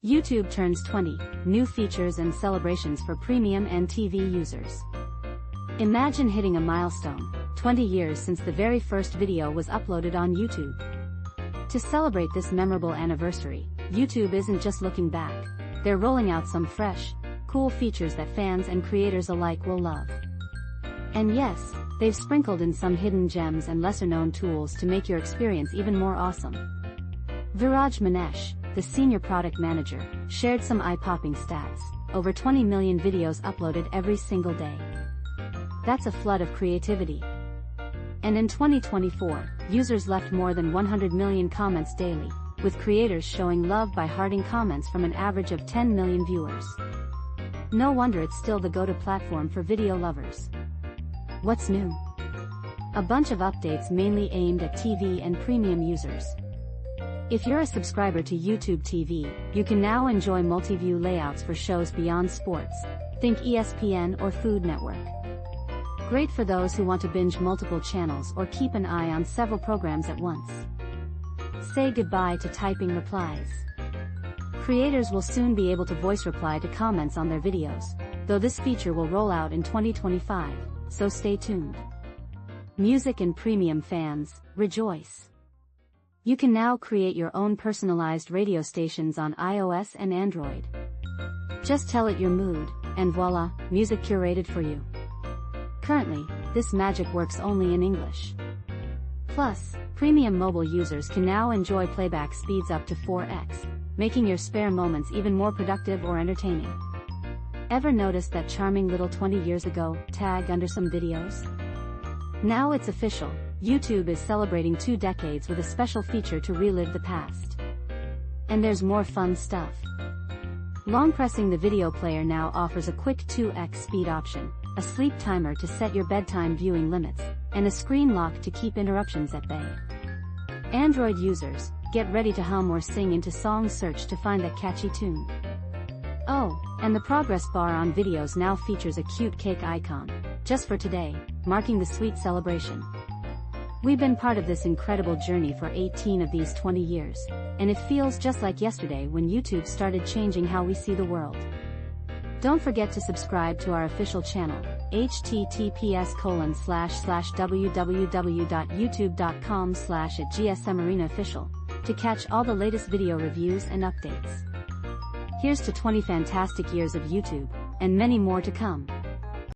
YouTube turns 20, new features and celebrations for premium and TV users. Imagine hitting a milestone, 20 years since the very first video was uploaded on YouTube. To celebrate this memorable anniversary, YouTube isn't just looking back, they're rolling out some fresh, cool features that fans and creators alike will love. And yes, they've sprinkled in some hidden gems and lesser-known tools to make your experience even more awesome. Viraj Manesh, the senior product manager, shared some eye-popping stats: over 20 million videos uploaded every single day. That's a flood of creativity. And in 2024, users left more than 100 million comments daily, with creators showing love by hearting comments from an average of 10 million viewers. No wonder it's still the go-to platform for video lovers. What's new? A bunch of updates mainly aimed at TV and premium users. If you're a subscriber to YouTube TV, you can now enjoy multi-view layouts for shows beyond sports, think ESPN or Food Network. Great for those who want to binge multiple channels or keep an eye on several programs at once. Say goodbye to typing replies. Creators will soon be able to voice reply to comments on their videos, though this feature will roll out in 2025, so stay tuned. Music and premium fans, rejoice! You can now create your own personalized radio stations on iOS and Android. Just tell it your mood, and voila, music curated for you. Currently, this magic works only in English. Plus, premium mobile users can now enjoy playback speeds up to 4x, making your spare moments even more productive or entertaining. Ever noticed that charming little 20 years ago tag under some videos? Now it's official, YouTube is celebrating 2 decades with a special feature to relive the past. And there's more fun stuff. Long pressing the video player now offers a quick 2x speed option, a sleep timer to set your bedtime viewing limits, and a screen lock to keep interruptions at bay. Android users, get ready to hum or sing into Song Search to find that catchy tune. Oh, and the progress bar on videos now features a cute cake icon, just for today, marking the sweet celebration. We've been part of this incredible journey for 18 of these 20 years, and it feels just like yesterday when YouTube started changing how we see the world. Don't forget to subscribe to our official channel, https://www.youtube.com/@gsmarenaofficial, to catch all the latest video reviews and updates. Here's to 20 fantastic years of YouTube, and many more to come.